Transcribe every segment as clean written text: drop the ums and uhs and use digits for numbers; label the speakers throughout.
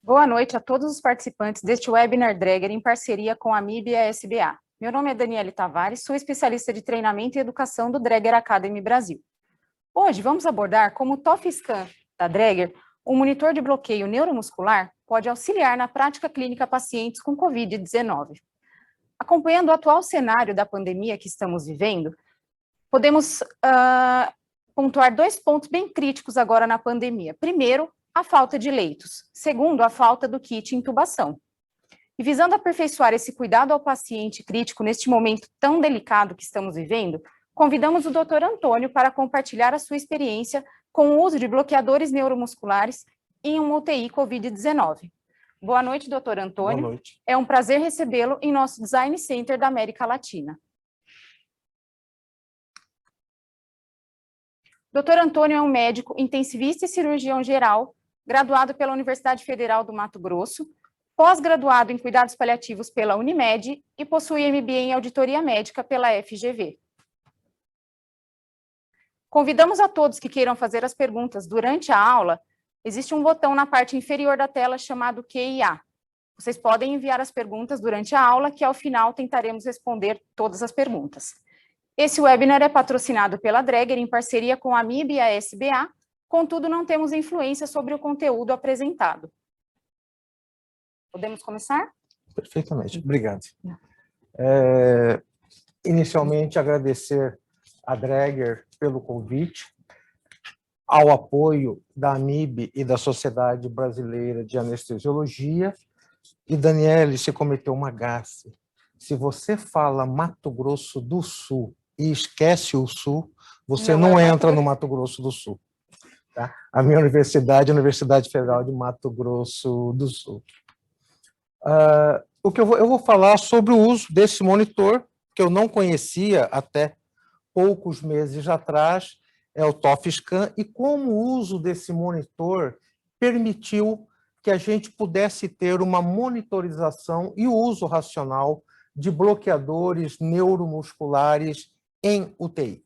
Speaker 1: Boa noite a todos os participantes deste webinar Dräger em parceria com a MIB e a SBA. Meu nome é Daniele Tavares, sou especialista de treinamento e educação do Dräger Academy Brasil. Hoje vamos abordar como o TOF Scan da Dräger, um monitor de bloqueio neuromuscular, pode auxiliar na prática clínica a pacientes com Covid-19. Acompanhando o atual cenário da pandemia que estamos vivendo, podemos pontuar dois pontos bem críticos agora na pandemia. Primeiro, a falta de leitos. Segundo, a falta do kit intubação. E visando aperfeiçoar esse cuidado ao paciente crítico neste momento tão delicado que estamos vivendo, convidamos o Dr. Antônio para compartilhar a sua experiência com o uso de bloqueadores neuromusculares em uma UTI Covid-19. Boa noite, Dr. Antônio.
Speaker 2: Boa noite.
Speaker 1: É um prazer recebê-lo em nosso Design Center da América Latina. Dr. Antônio é um médico intensivista e cirurgião geral, graduado pela Universidade Federal do Mato Grosso, pós-graduado em cuidados paliativos pela Unimed e possui MBA em auditoria médica pela FGV. Convidamos a todos que queiram fazer as perguntas durante a aula. Existe um botão na parte inferior da tela chamado Q&A. Vocês podem enviar as perguntas durante a aula, que ao final tentaremos responder todas as perguntas. Esse webinar é patrocinado pela Dräger em parceria com a MIB e a SBA, contudo não temos influência sobre o conteúdo apresentado. Podemos começar?
Speaker 2: Perfeitamente, obrigado. Inicialmente, agradecer a Dräger pelo convite, ao apoio da AMIB e da Sociedade Brasileira de Anestesiologia. E, Daniele, você cometeu uma gafe. Se você fala Mato Grosso do Sul e esquece o Sul, você não entra no Mato Grosso do Sul. Tá? A minha universidade é a Universidade Federal de Mato Grosso do Sul. Eu vou falar sobre o uso desse monitor, que eu não conhecia até poucos meses atrás, é o TOF Scan, e como o uso desse monitor permitiu que a gente pudesse ter uma monitorização e o uso racional de bloqueadores neuromusculares em UTI.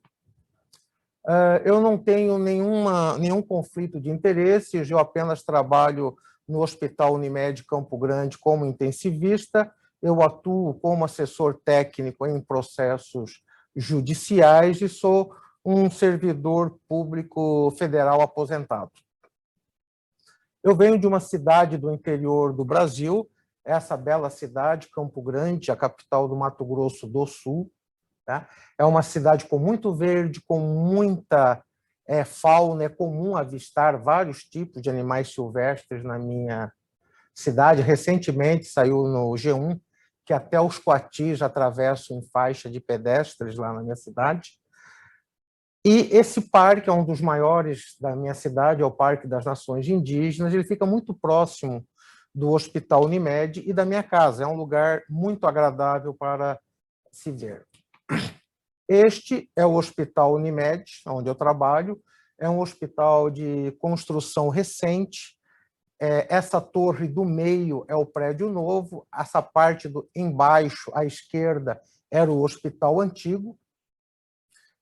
Speaker 2: Eu não tenho nenhum conflito de interesses, eu apenas trabalho no Hospital Unimed Campo Grande como intensivista, eu atuo como assessor técnico em processos judiciais e sou um servidor público federal aposentado. Eu venho de uma cidade do interior do Brasil, essa bela cidade, Campo Grande, a capital do Mato Grosso do Sul. Tá? É uma cidade com muito verde, com muita fauna, é comum avistar vários tipos de animais silvestres na minha cidade. Recentemente saiu no G1 que até os coatis atravessam em faixa de pedestres lá na minha cidade. E esse parque é um dos maiores da minha cidade, é o Parque das Nações Indígenas, ele fica muito próximo do Hospital Unimed e da minha casa, é um lugar muito agradável para se ver. Este é o Hospital Unimed, onde eu trabalho, é um hospital de construção recente. Essa torre do meio é o prédio novo, essa parte embaixo, à esquerda, era o hospital antigo.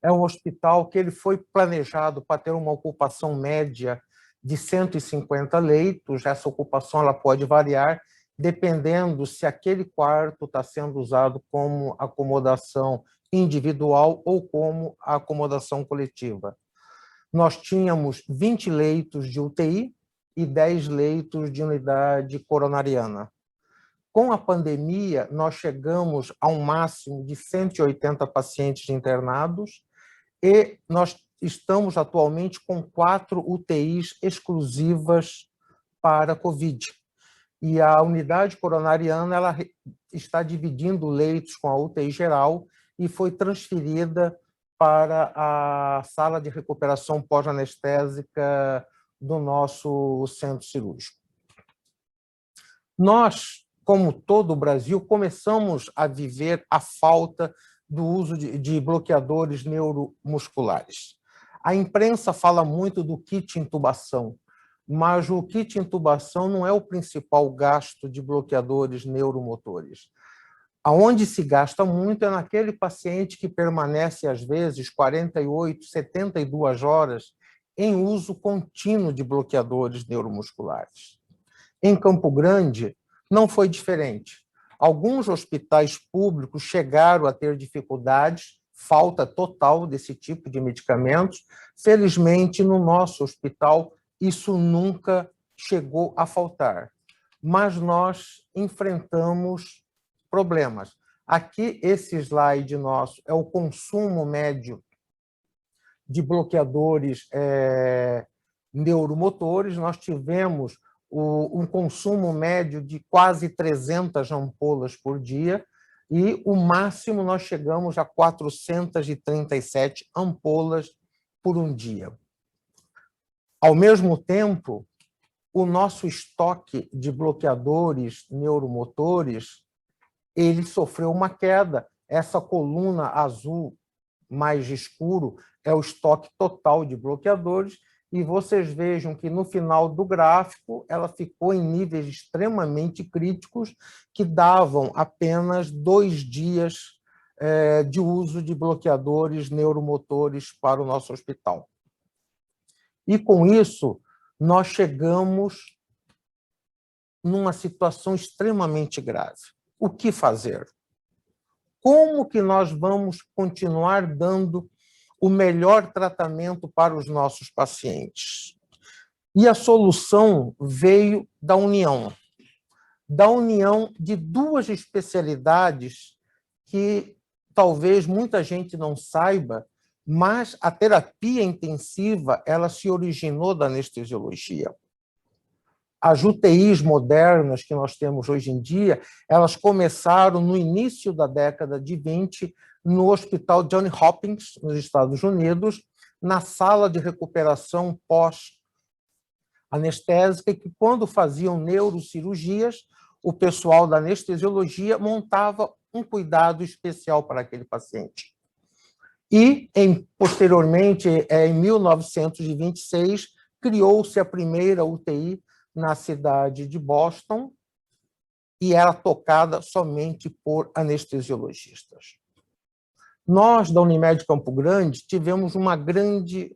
Speaker 2: É um hospital que ele foi planejado para ter uma ocupação média de 150 leitos. Essa ocupação ela pode variar, dependendo se aquele quarto está sendo usado como acomodação individual ou como acomodação coletiva. Nós tínhamos 20 leitos de UTI e 10 leitos de unidade coronariana. Com a pandemia, nós chegamos a um máximo de 180 pacientes internados e nós estamos atualmente com 4 UTIs exclusivas para COVID. E a unidade coronariana ela está dividindo leitos com a UTI geral e foi transferida para a sala de recuperação pós-anestésica do nosso centro cirúrgico. Nós, como todo o Brasil, começamos a viver a falta do uso de bloqueadores neuromusculares. A imprensa fala muito do kit intubação, mas o kit intubação não é o principal gasto de bloqueadores neuromotores. Aonde se gasta muito é naquele paciente que permanece, às vezes, 48, 72 horas em uso contínuo de bloqueadores neuromusculares. Em Campo Grande, não foi diferente. Alguns hospitais públicos chegaram a ter dificuldades, falta total desse tipo de medicamentos. Felizmente, no nosso hospital, isso nunca chegou a faltar. Mas nós enfrentamos problemas. Aqui, esse slide nosso é o consumo médio de bloqueadores neuromotores. Nós tivemos um consumo médio de quase 300 ampolas por dia, e o máximo nós chegamos a 437 ampolas por um dia. Ao mesmo tempo, o nosso estoque de bloqueadores neuromotores, ele sofreu uma queda. Essa coluna azul mais escuro é o estoque total de bloqueadores, e vocês vejam que no final do gráfico ela ficou em níveis extremamente críticos, que davam apenas 2 dias de uso de bloqueadores neuromotores para o nosso hospital. E com isso, nós chegamos numa situação extremamente grave. O que fazer? Como que nós vamos continuar dando o melhor tratamento para os nossos pacientes? E a solução veio da união de 2 especialidades que talvez muita gente não saiba, mas a terapia intensiva ela se originou da anestesiologia. As UTIs modernas que nós temos hoje em dia, elas começaram no início da década de 20, no Hospital Johns Hopkins, nos Estados Unidos, na sala de recuperação pós-anestésica, que quando faziam neurocirurgias, o pessoal da anestesiologia montava um cuidado especial para aquele paciente. E, posteriormente, em 1926, criou-se a primeira UTI na cidade de Boston, e era tocada somente por anestesiologistas. Nós, da Unimed Campo Grande, tivemos uma grande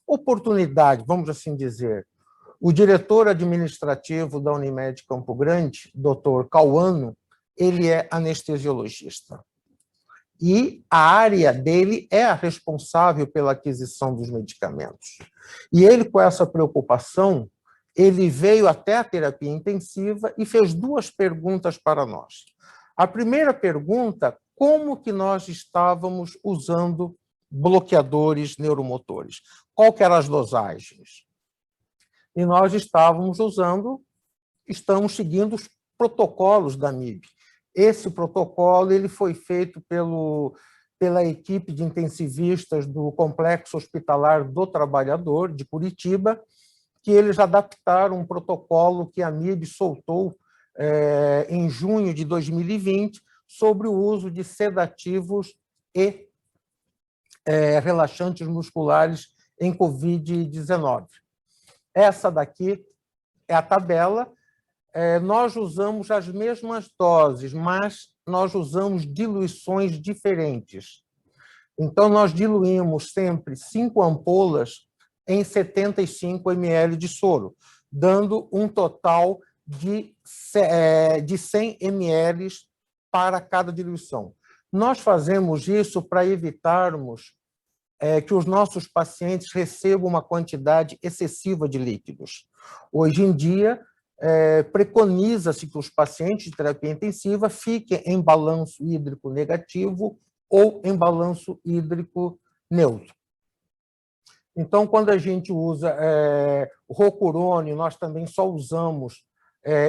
Speaker 2: oportunidade, vamos assim dizer. O diretor administrativo da Unimed Campo Grande, Dr. Cauano, ele é anestesiologista. E a área dele é a responsável pela aquisição dos medicamentos. E ele, com essa preocupação, ele veio até a terapia intensiva e fez 2 perguntas para nós. A primeira pergunta, como que nós estávamos usando bloqueadores neuromotores? Qual que eram as dosagens? E nós estamos seguindo os protocolos da MIB. Esse protocolo ele foi feito pela equipe de intensivistas do Complexo Hospitalar do Trabalhador, de Curitiba, que eles adaptaram um protocolo que a MIB soltou em junho de 2020 sobre o uso de sedativos e relaxantes musculares em COVID-19. Essa daqui é a tabela. Nós usamos as mesmas doses, mas nós usamos diluições diferentes. Então, nós diluímos sempre 5 ampolas em 75 ml de soro, dando um total de 100 ml para cada diluição. Nós fazemos isso para evitarmos que os nossos pacientes recebam uma quantidade excessiva de líquidos. Hoje em dia, preconiza-se que os pacientes de terapia intensiva fiquem em balanço hídrico negativo ou em balanço hídrico neutro. Então, quando a gente usa rocurônio, nós também só usamos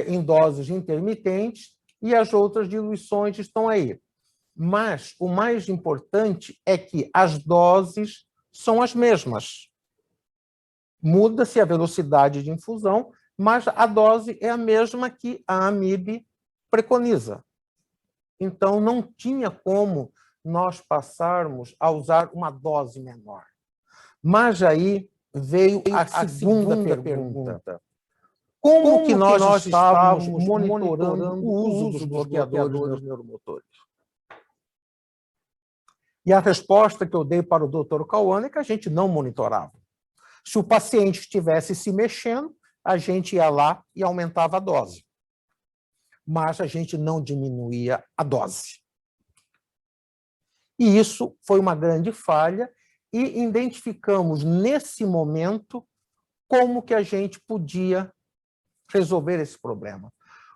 Speaker 2: em doses intermitentes, e as outras diluições estão aí. Mas o mais importante é que as doses são as mesmas. Muda-se a velocidade de infusão, mas a dose é a mesma que a AMIB preconiza. Então, não tinha como nós passarmos a usar uma dose menor. Mas aí veio a segunda pergunta. Como que nós estávamos monitorando o uso dos bloqueadores neuromotores? E a resposta que eu dei para o Dr. Cauano é que a gente não monitorava. Se o paciente estivesse se mexendo, a gente ia lá e aumentava a dose. Mas a gente não diminuía a dose. E isso foi uma grande falha e identificamos, nesse momento, como que a gente podia resolver esse problema.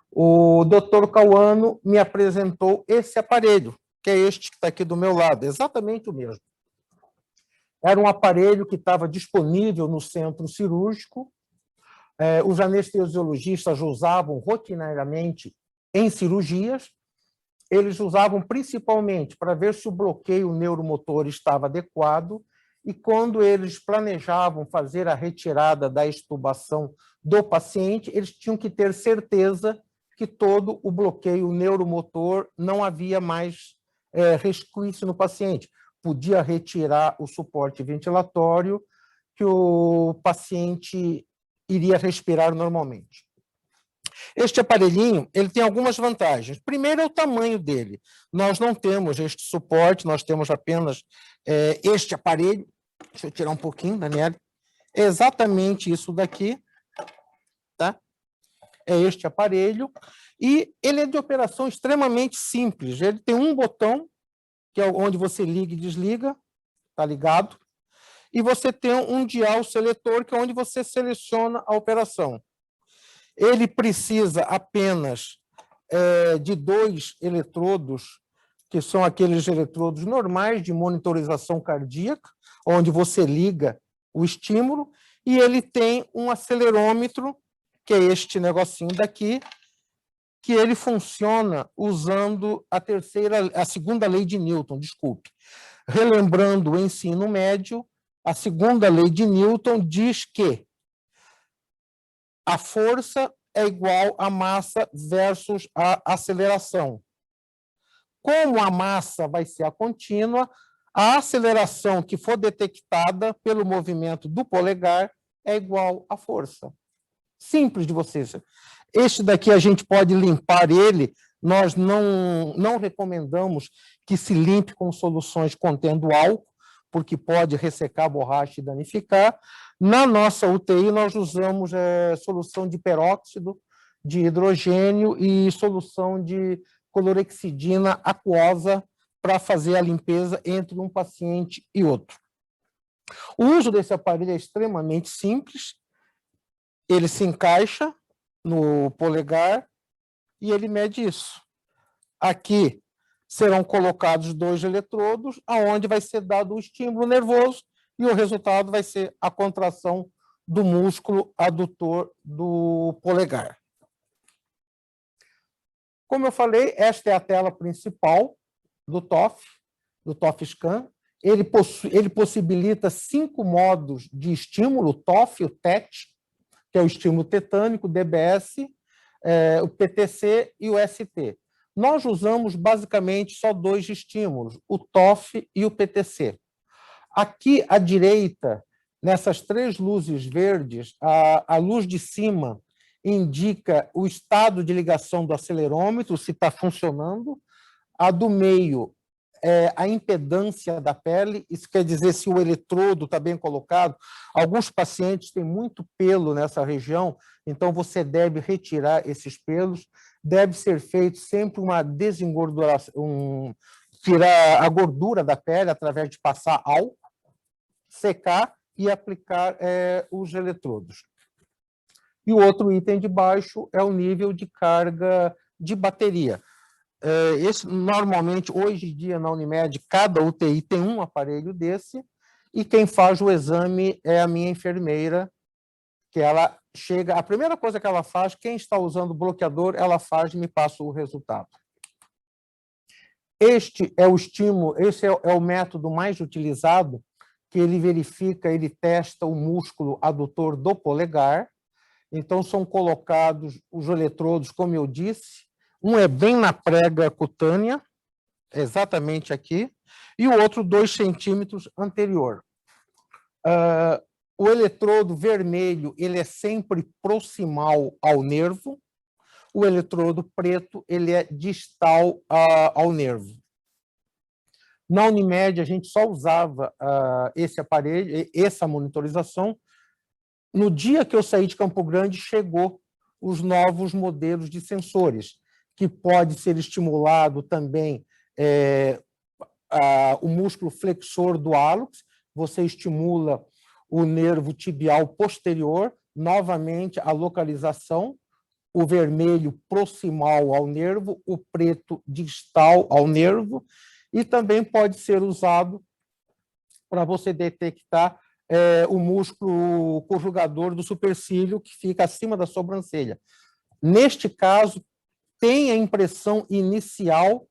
Speaker 2: O Dr. Cauano me apresentou esse aparelho, que é este que está aqui do meu lado, exatamente o mesmo. Era um aparelho que estava disponível no centro cirúrgico, os anestesiologistas usavam rotineiramente em cirurgias, eles usavam principalmente para ver se o bloqueio neuromotor estava adequado, e quando eles planejavam fazer a retirada da extubação do paciente, eles tinham que ter certeza que todo o bloqueio neuromotor não havia mais resquício no paciente. Podia retirar o suporte ventilatório, que o paciente iria respirar normalmente. Este aparelhinho ele tem algumas vantagens. Primeiro é o tamanho dele. Nós não temos este suporte, nós temos apenas este aparelho. Deixa eu tirar um pouquinho, Daniela. É exatamente isso daqui. Tá? É este aparelho. E ele é de operação extremamente simples. Ele tem um botão, que é onde você liga e desliga, está ligado. E você tem um dial seletor, que é onde você seleciona a operação. Ele precisa apenas de 2 eletrodos, que são aqueles eletrodos normais de monitorização cardíaca, onde você liga o estímulo, e ele tem um acelerômetro, que é este negocinho daqui, que ele funciona usando a segunda lei de Newton, desculpe. Relembrando o ensino médio, a segunda lei de Newton diz que a força é igual a massa versus a aceleração. Como a massa vai ser a contínua, a aceleração que for detectada pelo movimento do polegar é igual à força. Simples de vocês. Este daqui a gente pode limpar ele, nós não recomendamos que se limpe com soluções contendo álcool, porque pode ressecar a borracha e danificar. Na nossa UTI, nós usamos solução de peróxido de hidrogênio e solução de clorexidina aquosa para fazer a limpeza entre um paciente e outro. O uso desse aparelho é extremamente simples, ele se encaixa no polegar e ele mede isso. Aqui serão colocados 2 eletrodos, aonde vai ser dado o estímulo nervoso e o resultado vai ser a contração do músculo adutor do polegar. Como eu falei, esta é a tela principal do TOF Scan. Ele possibilita 5 modos de estímulo, o TOF, o TET, que é o estímulo tetânico, o DBS, o PTC e o ST. Nós usamos basicamente só 2 estímulos, o TOF e o PTC. Aqui à direita, nessas 3 luzes verdes, a luz de cima indica o estado de ligação do acelerômetro, se está funcionando. A do meio é a impedância da pele, isso quer dizer se o eletrodo está bem colocado. Alguns pacientes têm muito pelo nessa região, então você deve retirar esses pelos. Deve ser feito sempre uma desengorduração, tirar a gordura da pele através de passar álcool, secar e aplicar os eletrodos. E o outro item de baixo é o nível de carga de bateria. Normalmente, hoje em dia, na Unimed, cada UTI tem um aparelho desse, e quem faz o exame é a minha enfermeira, que ela chega, a primeira coisa que ela faz, quem está usando o bloqueador, ela faz e me passa o resultado. Este é o estímulo, esse é o método mais utilizado, que ele verifica, ele testa o músculo adutor do polegar. Então, são colocados os eletrodos, como eu disse, um é bem na prega cutânea, exatamente aqui, e o outro 2 centímetros anterior. O eletrodo vermelho ele é sempre proximal ao nervo, o eletrodo preto ele é distal ao nervo. Na Unimed, a gente só usava esse aparelho, essa monitorização, No dia que eu saí de Campo Grande, chegou os novos modelos de sensores, que pode ser estimulado também o músculo flexor do hálux, você estimula o nervo tibial posterior, novamente a localização, o vermelho proximal ao nervo, o preto distal ao nervo, e também pode ser usado para você detectar o músculo conjugador do supercílio, que fica acima da sobrancelha. Neste caso, tem a impressão inicial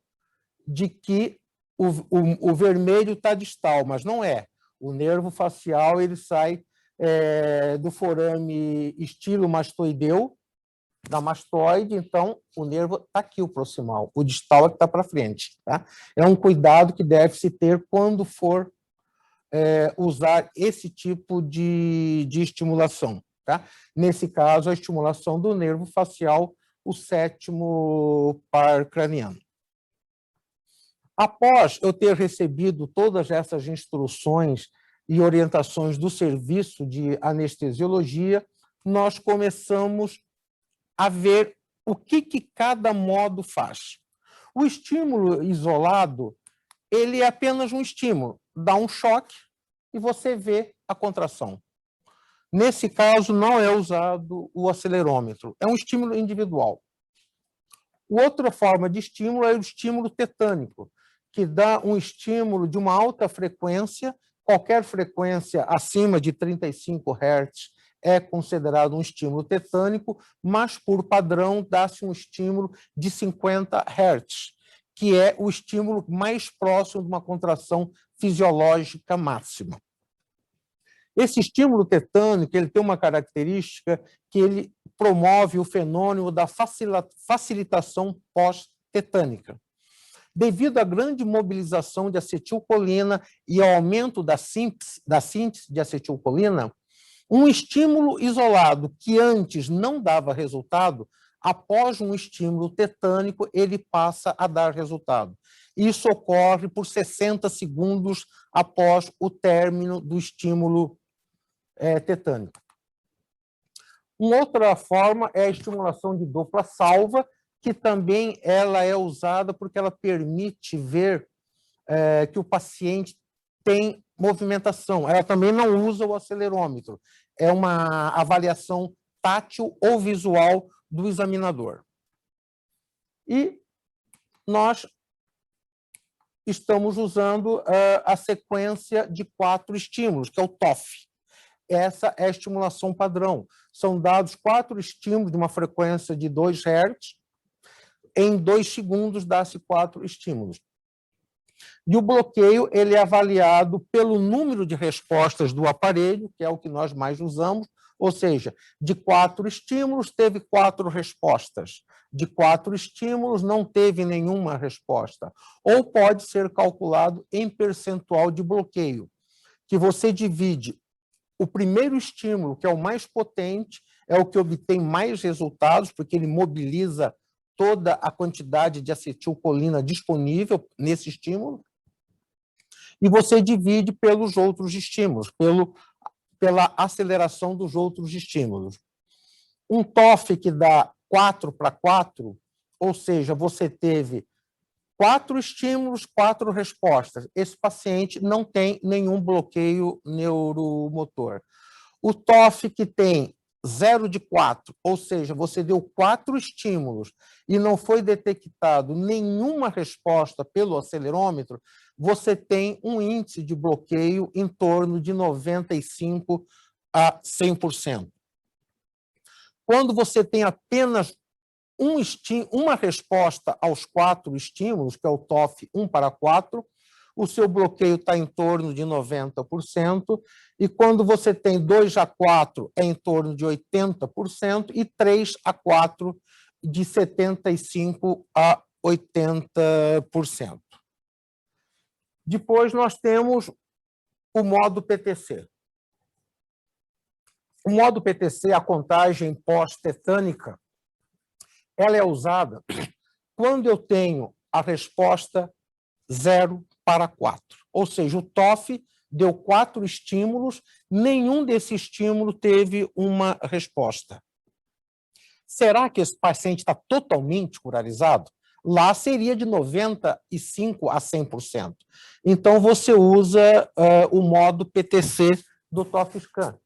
Speaker 2: de que o vermelho está distal, mas não é. O nervo facial ele sai do forame estilomastoideu, da mastoide, então o nervo está aqui, o proximal. O distal é que está para frente. Tá? É um cuidado que deve-se ter quando for usar esse tipo de estimulação. Tá? Nesse caso, a estimulação do nervo facial, o sétimo par craniano. Após eu ter recebido todas essas instruções e orientações do serviço de anestesiologia, nós começamos a ver o que cada modo faz. O estímulo isolado, ele é apenas um estímulo, dá um choque e você vê a contração. Nesse caso, não é usado o acelerômetro, é um estímulo individual. Outra forma de estímulo é o estímulo tetânico, que dá um estímulo de uma alta frequência, qualquer frequência acima de 35 Hz é considerado um estímulo tetânico, mas, por padrão, dá-se um estímulo de 50 Hz, que é o estímulo mais próximo de uma contração fisiológica máxima. Esse estímulo tetânico ele tem uma característica que ele promove o fenômeno da facilitação pós-tetânica. Devido à grande mobilização de acetilcolina e ao aumento da síntese de acetilcolina, um estímulo isolado que antes não dava resultado, após um estímulo tetânico, ele passa a dar resultado. Isso ocorre por 60 segundos após o término do estímulo tetânico. Uma outra forma é a estimulação de dupla salva, que também ela é usada porque ela permite ver que o paciente tem movimentação. Ela também não usa o acelerômetro. É uma avaliação tátil ou visual do examinador. E nós estamos usando a sequência de 4 estímulos, que é o TOF. Essa é a estimulação padrão. São dados 4 estímulos de uma frequência de 2 Hz. Em 2 segundos, dá-se 4 estímulos. E o bloqueio ele é avaliado pelo número de respostas do aparelho, que é o que nós mais usamos, ou seja, de 4 estímulos, teve 4 respostas. De 4 estímulos, não teve nenhuma resposta. Ou pode ser calculado em percentual de bloqueio, que você divide o primeiro estímulo, que é o mais potente, é o que obtém mais resultados, porque ele mobiliza toda a quantidade de acetilcolina disponível nesse estímulo, e você divide pelos outros estímulos, pela aceleração dos outros estímulos. Um TOF que dá 4/4, ou seja, você teve 4 estímulos, 4 respostas. Esse paciente não tem nenhum bloqueio neuromotor. O TOF que tem 0/4, ou seja, você deu 4 estímulos e não foi detectado nenhuma resposta pelo acelerômetro, você tem um índice de bloqueio em torno de 95% a 100%. Quando você tem apenas uma resposta aos 4 estímulos, que é o TOF 1/4, o seu bloqueio está em torno de 90%, e quando você tem 2/4, é em torno de 80%, e 3/4, de 75% a 80%. Depois nós temos o modo PTC. O modo PTC, a contagem pós-tetânica, ela é usada quando eu tenho a resposta 0/4. Ou seja, o TOF deu 4 estímulos, nenhum desses estímulos teve uma resposta. Será que esse paciente está totalmente curarizado? Lá seria de 95% a 100%. Então, você usa o modo PTC do TOF scan.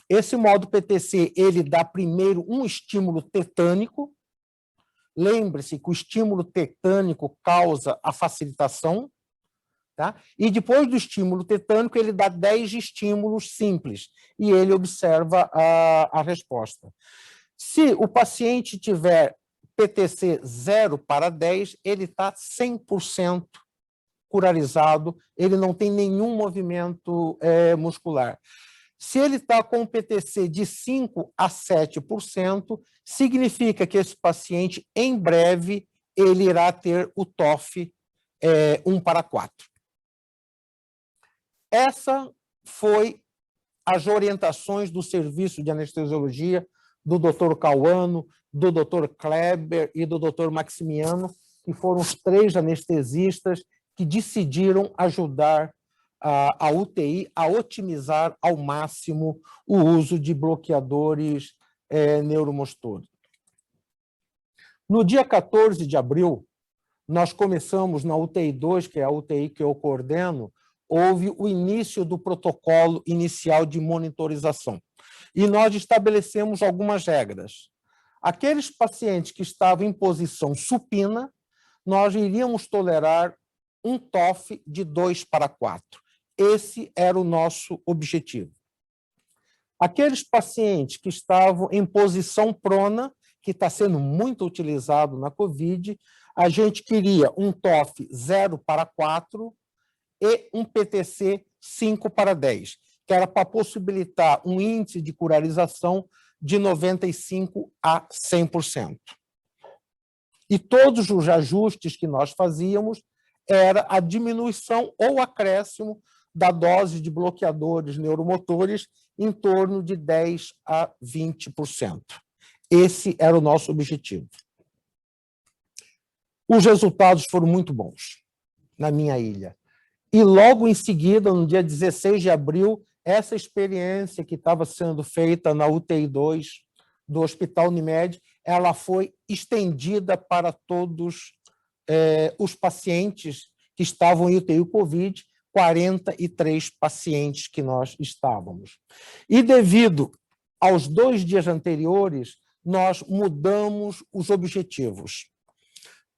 Speaker 2: Esse modo PTC, ele dá primeiro um estímulo tetânico. Lembre-se que o estímulo tetânico causa a facilitação, tá? E depois do estímulo tetânico, ele dá 10 estímulos simples, e ele observa a resposta. Se o paciente tiver PTC 0 para 10, ele está 100% curarizado, ele não tem nenhum movimento muscular. Se ele está com PTC de 5 a 7%, significa que esse paciente, em breve, ele irá ter o TOF 1 para 4. Essa foi as orientações do serviço de anestesiologia do Dr. Cauano, do Dr. Kleber e do Dr. Maximiano, que foram os 3 anestesistas que decidiram ajudar a UTI a otimizar ao máximo o uso de bloqueadores neuromotores. No dia 14 de abril, nós começamos na UTI 2, que é a UTI que eu coordeno, houve o início do protocolo inicial de monitorização. E nós estabelecemos algumas regras. Aqueles pacientes que estavam em posição supina, nós iríamos tolerar um TOF de 2 para 4. Esse era o nosso objetivo. Aqueles pacientes que estavam em posição prona, que está sendo muito utilizado na COVID, a gente queria um TOF 0 para 4 e um PTC 5 para 10, que era para possibilitar um índice de curarização de 95% a 100%. E todos os ajustes que nós fazíamos era a diminuição ou acréscimo da dose de bloqueadores neuromotores em torno de 10% a 20%. Esse era o nosso objetivo. Os resultados foram muito bons na minha ilha. E logo em seguida, no dia 16 de abril, essa experiência que estava sendo feita na UTI 2 do Hospital Unimed, ela foi estendida para todos os pacientes que estavam em UTI Covid, 43 pacientes que nós estávamos. E devido aos 2 dias anteriores, nós mudamos os objetivos.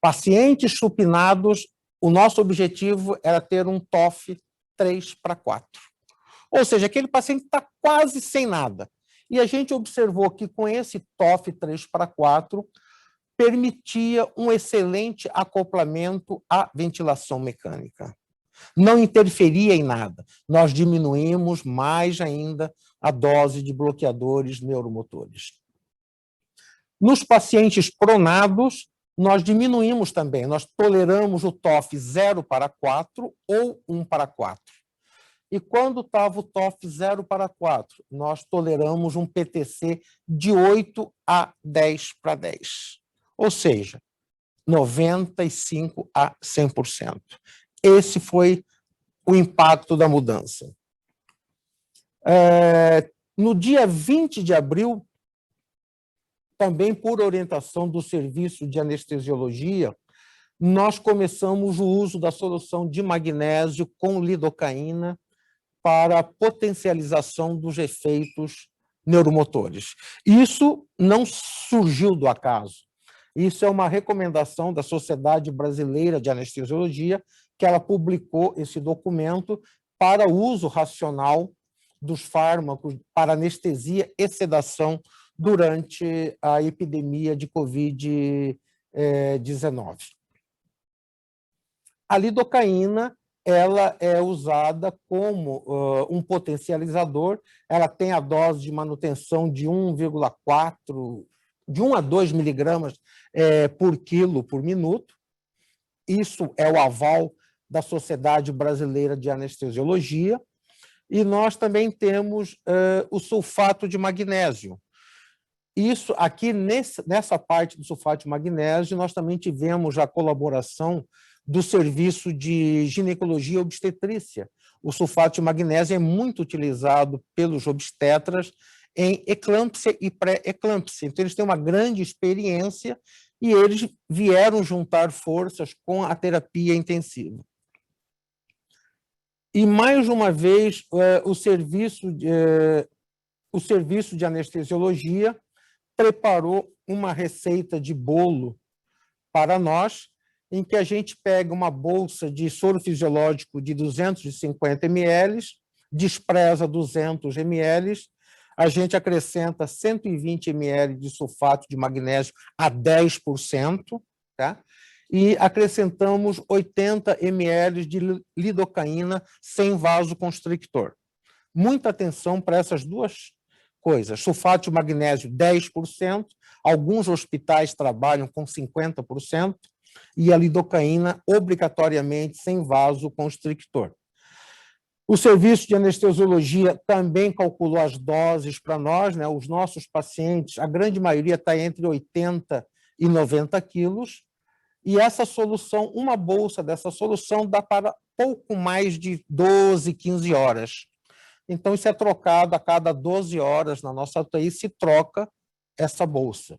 Speaker 2: Pacientes supinados, o nosso objetivo era ter um TOF 3 para 4. Ou seja, aquele paciente está quase sem nada. E a gente observou que com esse TOF 3 para 4, permitia um excelente acoplamento à ventilação mecânica. Não interferia em nada. Nós diminuímos mais ainda a dose de bloqueadores neuromotores. Nos pacientes pronados, nós diminuímos também. Nós toleramos o TOF 0 para 4 ou 1 para 4. E quando estava o TOF 0 para 4, nós toleramos um PTC de 8 a 10 para 10. Ou seja, 95% a 100%. Esse foi o impacto da mudança. No dia 20 de abril, também por orientação do Serviço de Anestesiologia, nós começamos o uso da solução de magnésio com lidocaína para a potencialização dos efeitos neuromotores. Isso não surgiu do acaso. Isso é uma recomendação da Sociedade Brasileira de Anestesiologia, que ela publicou esse documento para uso racional dos fármacos para anestesia e sedação durante a epidemia de Covid-19. A lidocaína, ela é usada como um potencializador, ela tem a dose de manutenção de 1,4, de 1 a 2 miligramas por quilo por minuto. Isso é o aval da Sociedade Brasileira de Anestesiologia. E nós também temos o sulfato de magnésio. Isso aqui, nessa parte do sulfato de magnésio, nós também tivemos a colaboração do Serviço de Ginecologia e Obstetrícia, O sulfato de magnésio é muito utilizado pelos obstetras em eclâmpsia e pré-eclâmpsia. Então, eles têm uma grande experiência e eles vieram juntar forças com a terapia intensiva. E, mais uma vez, o serviço de anestesiologia preparou uma receita de bolo para nós, em que a gente pega uma bolsa de soro fisiológico de 250 ml, despreza 200 ml, a gente acrescenta 120 ml de sulfato de magnésio a 10%, tá? E acrescentamos 80 ml de lidocaína sem vasoconstrictor. Muita atenção para essas duas coisas. Sulfato de magnésio, 10%, alguns hospitais trabalham com 50%, e a lidocaína, obrigatoriamente, sem vasoconstrictor. O serviço de anestesiologia também calculou as doses para nós, né? Os nossos pacientes, a grande maioria está entre 80 e 90 quilos, e essa solução, uma bolsa dessa solução dá para pouco mais de 12, 15 horas. Então, isso é trocado a cada 12 horas na nossa UTI, se troca essa bolsa.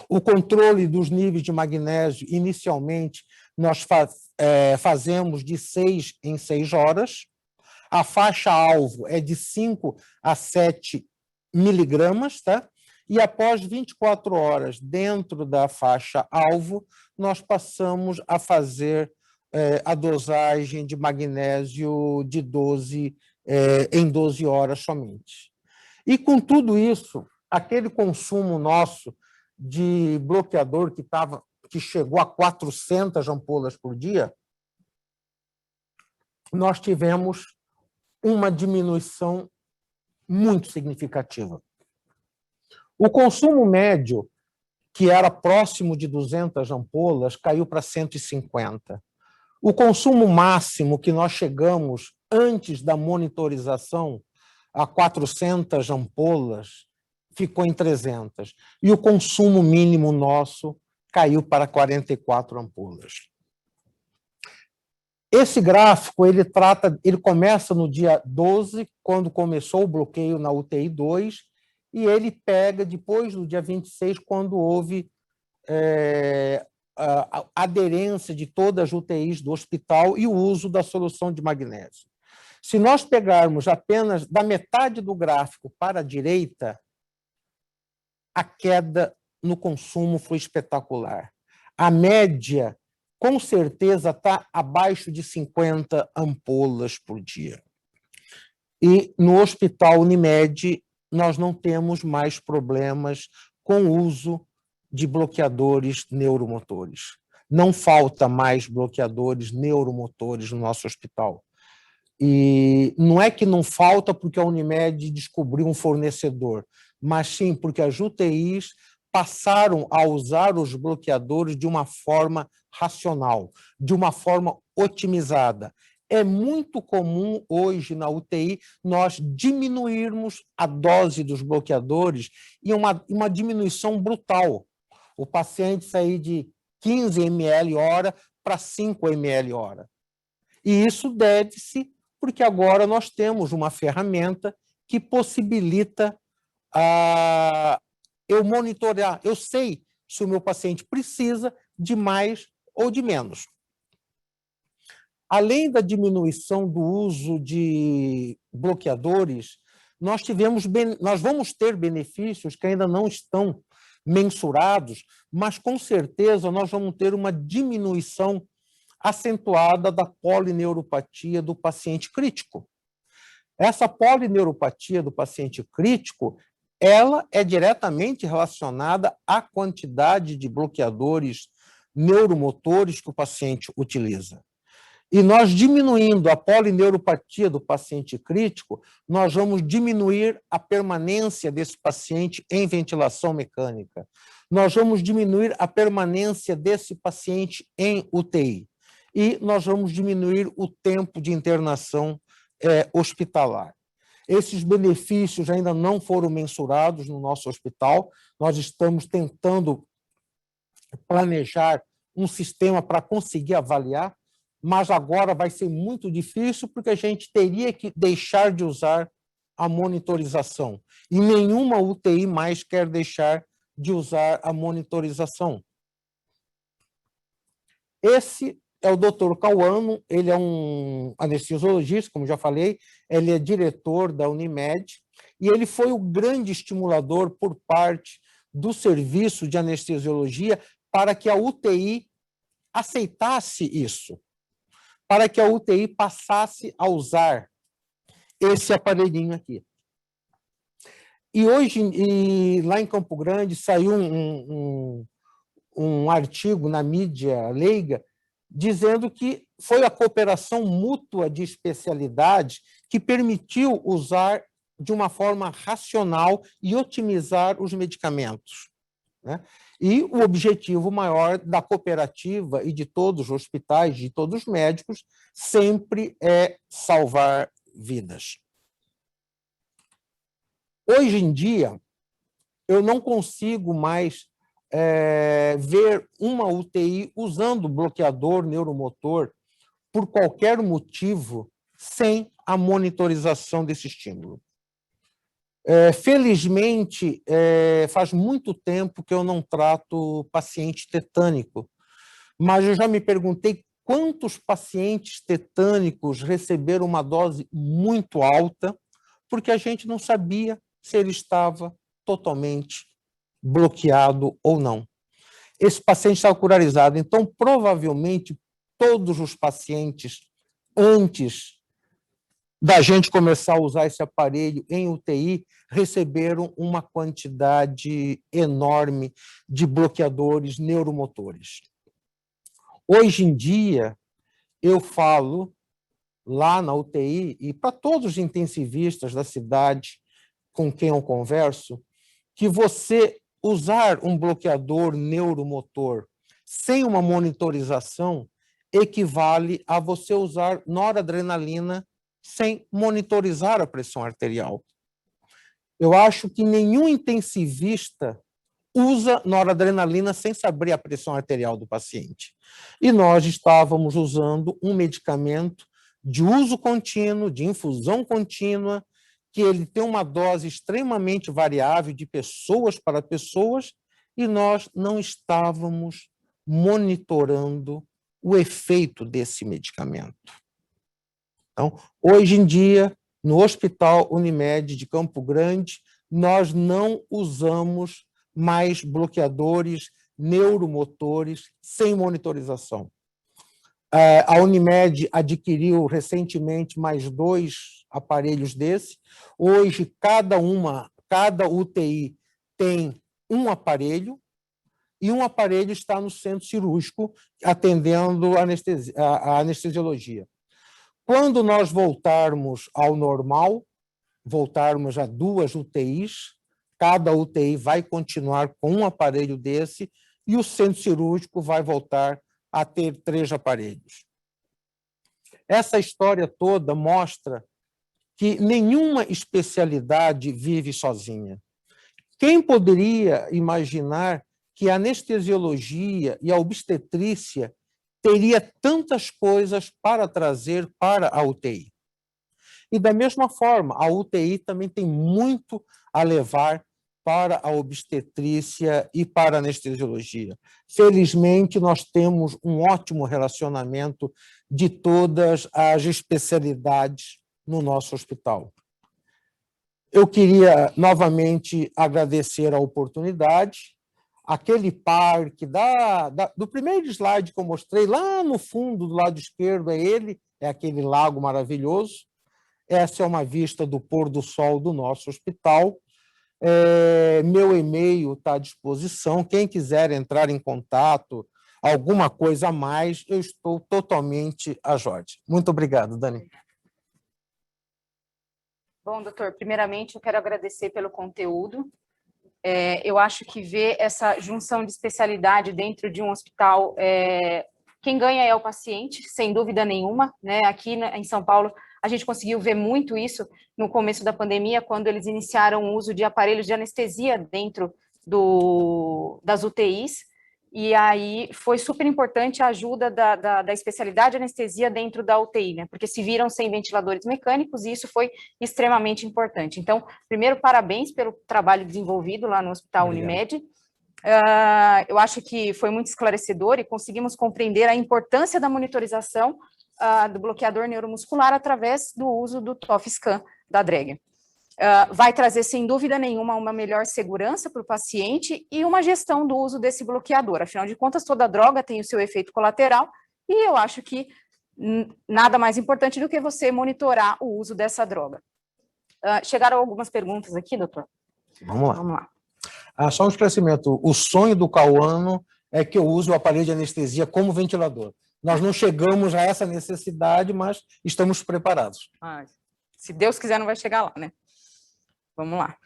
Speaker 2: O controle dos níveis de magnésio, inicialmente, nós fazemos de 6 em 6 horas. A faixa-alvo é de 5 a 7 miligramas, tá? E após 24 horas dentro da faixa-alvo, nós passamos a fazer a dosagem de magnésio de 12 em 12 horas somente. E com tudo isso, aquele consumo nosso de bloqueador que chegou a 400 ampolas por dia, nós tivemos uma diminuição muito significativa. O consumo médio, que era próximo de 200 ampolas, caiu para 150. O consumo máximo que nós chegamos antes da monitorização a 400 ampolas ficou em 300. E o consumo mínimo nosso caiu para 44 ampolas. Esse gráfico, ele começa no dia 12, quando começou o bloqueio na UTI 2, e ele pega depois do dia 26, quando houve a aderência de todas as UTIs do hospital e o uso da solução de magnésio. Se nós pegarmos apenas da metade do gráfico para a direita, a queda no consumo foi espetacular. A média, com certeza, está abaixo de 50 ampolas por dia. E no Hospital Unimed, nós não temos mais problemas com o uso de bloqueadores neuromotores. Não falta mais bloqueadores neuromotores no nosso hospital. E não é que não falta porque a Unimed descobriu um fornecedor, mas sim porque as UTIs passaram a usar os bloqueadores de uma forma racional, de uma forma otimizada. É muito comum hoje na UTI nós diminuirmos a dose dos bloqueadores e uma diminuição brutal. O paciente sair de 15 ml hora para 5 ml hora. E isso deve-se porque agora nós temos uma ferramenta que possibilita eu monitorar, eu sei se o meu paciente precisa de mais ou de menos. Além da diminuição do uso de bloqueadores, nós vamos ter benefícios que ainda não estão mensurados, mas com certeza nós vamos ter uma diminuição acentuada da polineuropatia do paciente crítico. Essa polineuropatia do paciente crítico, ela é diretamente relacionada à quantidade de bloqueadores neuromotores que o paciente utiliza. E nós diminuindo a polineuropatia do paciente crítico, nós vamos diminuir a permanência desse paciente em ventilação mecânica. Nós vamos diminuir a permanência desse paciente em UTI. E nós vamos diminuir o tempo de internação hospitalar. Esses benefícios ainda não foram mensurados no nosso hospital. Nós estamos tentando planejar um sistema para conseguir avaliar mas agora vai ser muito difícil porque a gente teria que deixar de usar a monitorização. E nenhuma UTI mais quer deixar de usar a monitorização. Esse é o Dr. Cauano, ele é um anestesiologista, como já falei, ele é diretor da Unimed, e ele foi o grande estimulador por parte do serviço de anestesiologia para que a UTI aceitasse isso, para que a UTI passasse a usar esse aparelhinho aqui. E hoje, lá em Campo Grande, saiu um artigo na mídia leiga dizendo que foi a cooperação mútua de especialidade que permitiu usar de uma forma racional e otimizar os medicamentos, né? E o objetivo maior da cooperativa e de todos os hospitais, de todos os médicos, sempre é salvar vidas. Hoje em dia, eu não consigo mais ver uma UTI usando bloqueador neuromotor por qualquer motivo sem a monitorização desse estímulo. Felizmente, faz muito tempo que eu não trato paciente tetânico, mas eu já me perguntei quantos pacientes tetânicos receberam uma dose muito alta, porque a gente não sabia se ele estava totalmente bloqueado ou não. Esse paciente estava curarizado, então provavelmente todos os pacientes, antes da gente começar a usar esse aparelho em UTI, receberam uma quantidade enorme de bloqueadores neuromotores. Hoje em dia, eu falo lá na UTI, e para todos os intensivistas da cidade com quem eu converso, que você usar um bloqueador neuromotor sem uma monitorização equivale a você usar noradrenalina sem monitorizar a pressão arterial. Eu acho que nenhum intensivista usa noradrenalina sem saber a pressão arterial do paciente. E nós estávamos usando um medicamento de uso contínuo, de infusão contínua, que ele tem uma dose extremamente variável de pessoas para pessoas, e nós não estávamos monitorando o efeito desse medicamento. Então, hoje em dia, no Hospital Unimed de Campo Grande, nós não usamos mais bloqueadores neuromotores sem monitorização. A Unimed adquiriu recentemente mais 2 aparelhos desse. Hoje, cada UTI tem um aparelho, e um aparelho está no centro cirúrgico atendendo a anestesiologia. Quando nós voltarmos ao normal, voltarmos a 2 UTIs, cada UTI vai continuar com um aparelho desse e o centro cirúrgico vai voltar a ter 3 aparelhos. Essa história toda mostra que nenhuma especialidade vive sozinha. Quem poderia imaginar que a anestesiologia e a obstetrícia teria tantas coisas para trazer para a UTI? E, da mesma forma, a UTI também tem muito a levar para a obstetrícia e para a anestesiologia. Felizmente, nós temos um ótimo relacionamento de todas as especialidades no nosso hospital. Eu queria novamente agradecer a oportunidade. Aquele parque do primeiro slide que eu mostrei, lá no fundo, do lado esquerdo, é aquele lago maravilhoso. Essa é uma vista do pôr do sol do nosso hospital. Meu e-mail está à disposição. Quem quiser entrar em contato, alguma coisa a mais, eu estou totalmente às ordens. Muito obrigado, Dani.
Speaker 1: Bom, doutor, primeiramente eu quero agradecer pelo conteúdo. Eu acho que ver essa junção de especialidade dentro de um hospital, quem ganha é o paciente, sem dúvida nenhuma, né? Aqui em São Paulo, a gente conseguiu ver muito isso no começo da pandemia, quando eles iniciaram o uso de aparelhos de anestesia dentro das UTIs. E aí foi super importante a ajuda da especialidade de anestesia dentro da UTI, né? Porque se viram sem ventiladores mecânicos e isso foi extremamente importante. Então, primeiro, parabéns pelo trabalho desenvolvido lá no Hospital Unimed. Eu acho que foi muito esclarecedor e conseguimos compreender a importância da monitorização do bloqueador neuromuscular através do uso do TOF-scan da Dräger. Vai trazer, sem dúvida nenhuma, uma melhor segurança para o paciente e uma gestão do uso desse bloqueador. Afinal de contas, toda droga tem o seu efeito colateral e eu acho que nada mais importante do que você monitorar o uso dessa droga. Chegaram algumas perguntas aqui, doutor?
Speaker 2: Vamos lá.
Speaker 1: Vamos lá.
Speaker 2: Só um esclarecimento. O sonho do Cauano é que eu use o aparelho de anestesia como ventilador. Nós não chegamos a essa necessidade, mas estamos preparados.
Speaker 1: Se Deus quiser, não vai chegar lá, né? Vamos lá.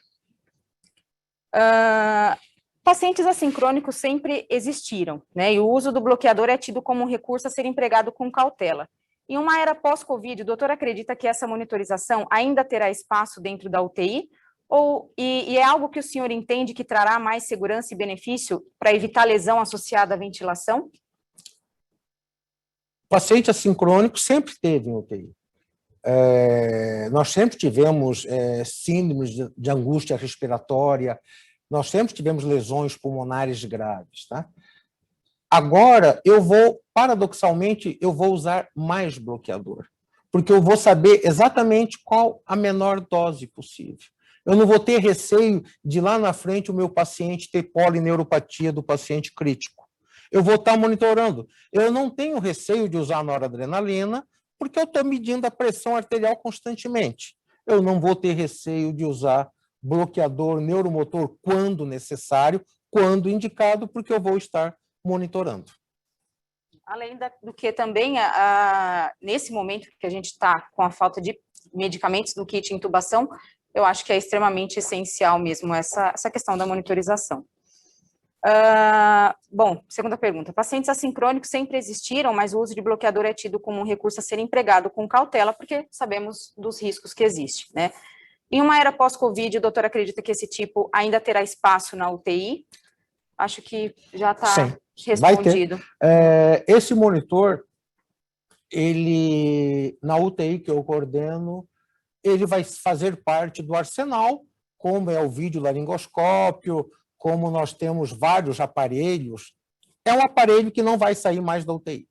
Speaker 1: Pacientes assincrônicos sempre existiram, né? E o uso do bloqueador é tido como um recurso a ser empregado com cautela. Em uma era pós-Covid, o doutor acredita que essa monitorização ainda terá espaço dentro da UTI? E é algo que o senhor entende que trará mais segurança e benefício para evitar lesão associada à ventilação?
Speaker 2: Paciente assincrônico sempre teve em UTI. Nós sempre tivemos síndromes de angústia respiratória, nós sempre tivemos lesões pulmonares graves. Tá? Agora, paradoxalmente, eu vou usar mais bloqueador, porque eu vou saber exatamente qual a menor dose possível. Eu não vou ter receio de lá na frente o meu paciente ter polineuropatia do paciente crítico. Eu vou estar monitorando. Eu não tenho receio de usar noradrenalina, porque eu estou medindo a pressão arterial constantemente. Eu não vou ter receio de usar bloqueador neuromotor quando necessário, quando indicado, porque eu vou estar monitorando.
Speaker 1: Além do que também, nesse momento que a gente está com a falta de medicamentos do kit intubação, eu acho que é extremamente essencial mesmo essa questão da monitorização. Bom, segunda pergunta. Pacientes assincrônicos sempre existiram, mas o uso de bloqueador é tido como um recurso a ser empregado com cautela, porque sabemos dos riscos que existem, né? Em uma era pós-Covid, o doutor acredita que esse tipo ainda terá espaço na UTI? Acho que já está respondido.
Speaker 2: Esse monitor, na UTI que eu coordeno, ele vai fazer parte do arsenal, como é o videolaringoscópio, como nós temos vários aparelhos. É um aparelho que não vai sair mais da UTI.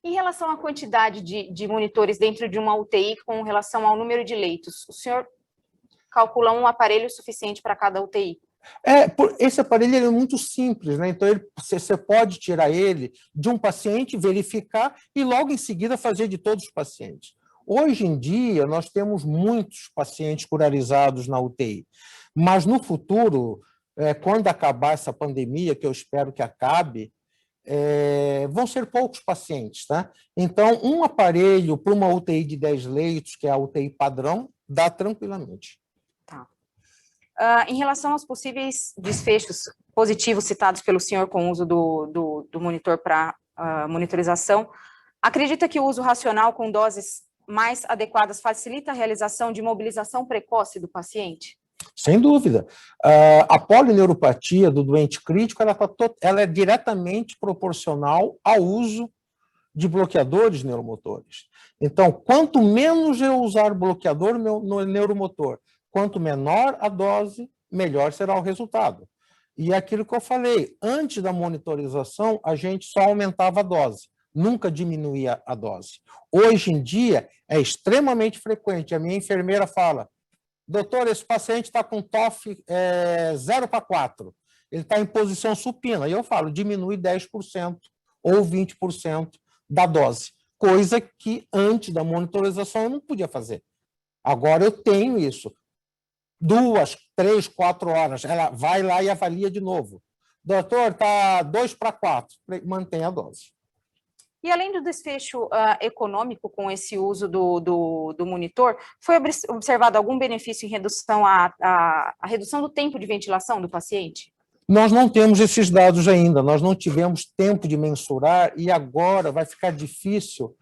Speaker 1: Em relação à quantidade de monitores dentro de uma UTI com relação ao número de leitos, o senhor calcula um aparelho suficiente para cada UTI?
Speaker 2: Esse aparelho é muito simples, né? Então você pode tirar ele de um paciente, verificar e logo em seguida fazer de todos os pacientes. Hoje em dia, nós temos muitos pacientes curarizados na UTI, mas no futuro, quando acabar essa pandemia, que eu espero que acabe, vão ser poucos pacientes. Tá? Então, um aparelho para uma UTI de 10 leitos, que é a UTI padrão, dá tranquilamente.
Speaker 1: Tá. Em relação aos possíveis desfechos positivos citados pelo senhor com o uso do monitor para monitorização, acredita que o uso racional com doses mais adequadas facilita a realização de mobilização precoce do paciente?
Speaker 2: Sem dúvida. A polineuropatia do doente crítico ela é diretamente proporcional ao uso de bloqueadores neuromotores. Então, quanto menos eu usar bloqueador no neuromotor, quanto menor a dose, melhor será o resultado. E é aquilo que eu falei, antes da monitorização, a gente só aumentava a dose, nunca diminuía a dose. Hoje em dia, é extremamente frequente. A minha enfermeira fala, doutor, esse paciente está com TOF 0/4, ele está em posição supina. E eu falo, diminui 10% ou 20% da dose, coisa que antes da monitorização eu não podia fazer. Agora eu tenho isso. 2, 3, 4 horas, ela vai lá e avalia de novo. Doutor, está 2/4, mantém a dose.
Speaker 1: E além do desfecho econômico com esse uso do monitor, foi observado algum benefício em redução à redução do tempo de ventilação do paciente?
Speaker 2: Nós não temos esses dados ainda, nós não tivemos tempo de mensurar e agora vai ficar difícil.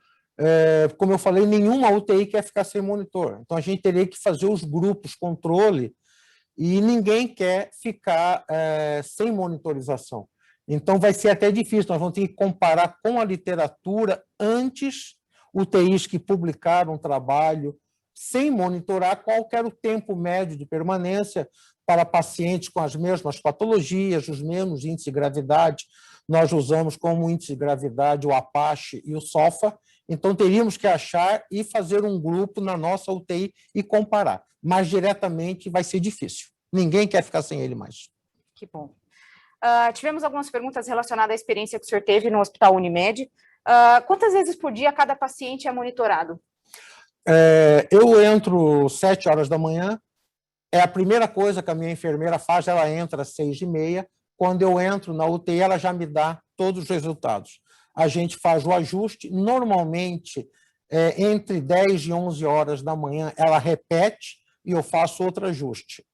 Speaker 2: Como eu falei, nenhuma UTI quer ficar sem monitor. Então, a gente teria que fazer os grupos controle e ninguém quer ficar sem monitorização. Então, vai ser até difícil, nós vamos ter que comparar com a literatura antes, UTIs que publicaram um trabalho sem monitorar qual era o tempo médio de permanência para pacientes com as mesmas patologias, os mesmos índices de gravidade. Nós usamos como índice de gravidade o Apache e o SOFA, então teríamos que achar e fazer um grupo na nossa UTI e comparar, mas diretamente vai ser difícil. Ninguém quer ficar sem ele mais.
Speaker 1: Que bom. Tivemos algumas perguntas relacionadas à experiência que o senhor teve no Hospital Unimed. Quantas vezes por dia cada paciente é monitorado?
Speaker 2: Eu entro 7 horas da manhã, é a primeira coisa que a minha enfermeira faz, ela entra às 6h30, quando eu entro na UTI, ela já me dá todos os resultados. A gente faz o ajuste, normalmente, entre 10 e 11 horas da manhã, ela repete e eu faço outro ajuste.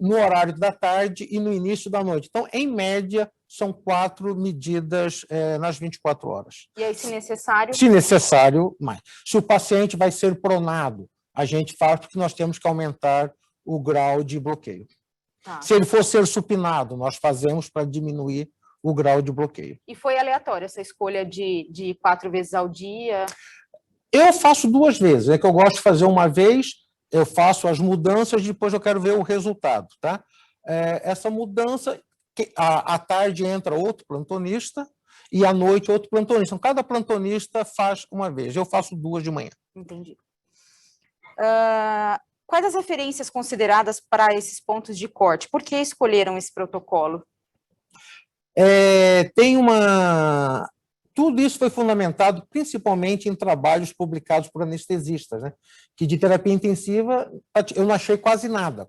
Speaker 2: No horário da tarde e no início da noite. Então, em média, são 4 medidas nas 24 horas.
Speaker 1: E aí, se necessário?
Speaker 2: Se necessário, mais. Se o paciente vai ser pronado, a gente faz porque nós temos que aumentar o grau de bloqueio.
Speaker 1: Tá.
Speaker 2: Se ele for ser supinado, nós fazemos para diminuir o grau de bloqueio.
Speaker 1: E foi aleatória essa escolha de 4 vezes ao dia?
Speaker 2: Eu faço 2 vezes, é que eu gosto de fazer uma vez, eu faço as mudanças, depois eu quero ver o resultado, tá? Essa mudança, à tarde entra outro plantonista e à noite outro plantonista. Então, cada plantonista faz uma vez, eu faço 2 de manhã.
Speaker 1: Entendi. Quais as referências consideradas para esses pontos de corte? Por que escolheram esse protocolo?
Speaker 2: Tudo isso foi fundamentado principalmente em trabalhos publicados por anestesistas, né? Que de terapia intensiva eu não achei quase nada.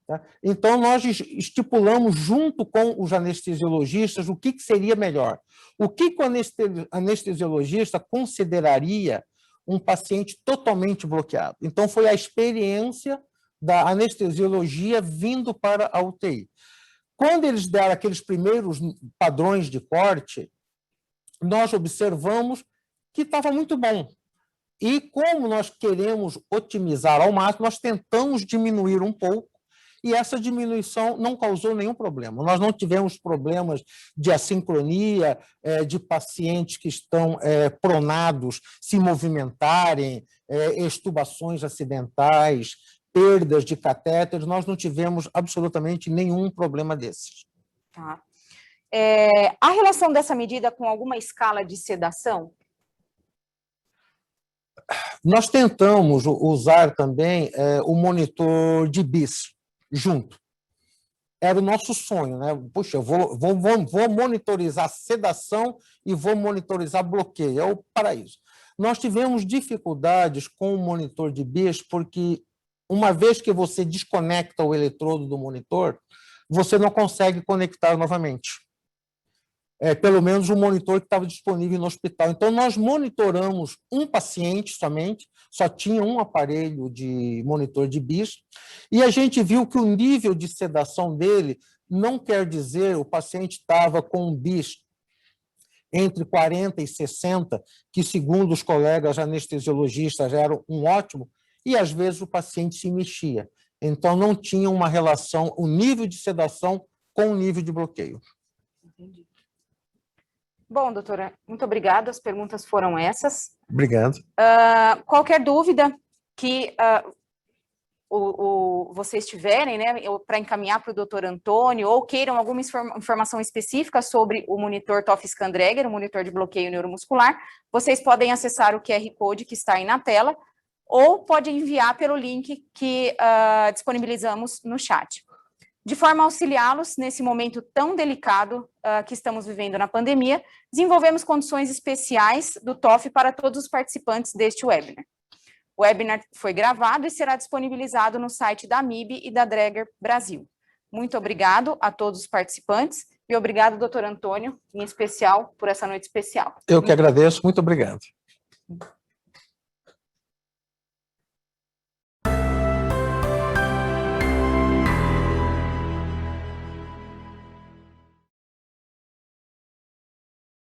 Speaker 2: Tá? Então, nós estipulamos junto com os anestesiologistas o que seria melhor. O que o anestesiologista consideraria um paciente totalmente bloqueado. Então, foi a experiência da anestesiologia vindo para a UTI. Quando eles deram aqueles primeiros padrões de corte, nós observamos que estava muito bom. E como nós queremos otimizar ao máximo, nós tentamos diminuir um pouco, e essa diminuição não causou nenhum problema. Nós não tivemos problemas de assincronia, de pacientes que estão pronados se movimentarem, extubações acidentais, perdas de catéteres, nós não tivemos absolutamente nenhum problema desses.
Speaker 1: Tá. A relação dessa medida com alguma escala de sedação?
Speaker 2: Nós tentamos usar também o monitor de bis junto. Era o nosso sonho, né? Puxa, eu vou monitorizar sedação e vou monitorizar bloqueio, é o paraíso. Nós tivemos dificuldades com o monitor de bis, porque uma vez que você desconecta o eletrodo do monitor, você não consegue conectar novamente. Pelo menos o monitor que estava disponível no hospital. Então, nós monitoramos um paciente somente, só tinha um aparelho de monitor de bis, e a gente viu que o nível de sedação dele não quer dizer o paciente estava com um bis entre 40 e 60, que, segundo os colegas anestesiologistas, era um ótimo, e às vezes o paciente se mexia. Então, não tinha uma relação, o nível de sedação com o nível de bloqueio.
Speaker 1: Entendi. Bom, doutora, muito obrigada. As perguntas foram essas.
Speaker 2: Obrigado.
Speaker 1: Qualquer dúvida que vocês tiverem, né, para encaminhar para o doutor Antônio, ou queiram alguma informação específica sobre o monitor TOF-Scan Dräger, o monitor de bloqueio neuromuscular, vocês podem acessar o QR Code que está aí na tela, ou pode enviar pelo link que disponibilizamos no chat. De forma a auxiliá-los nesse momento tão delicado que estamos vivendo na pandemia, desenvolvemos condições especiais do TOF para todos os participantes deste webinar. O webinar foi gravado e será disponibilizado no site da AMIB e da Dräger Brasil. Muito obrigado a todos os participantes e obrigado, doutor Antônio, em especial, por essa noite especial.
Speaker 2: Eu que agradeço, muito obrigado.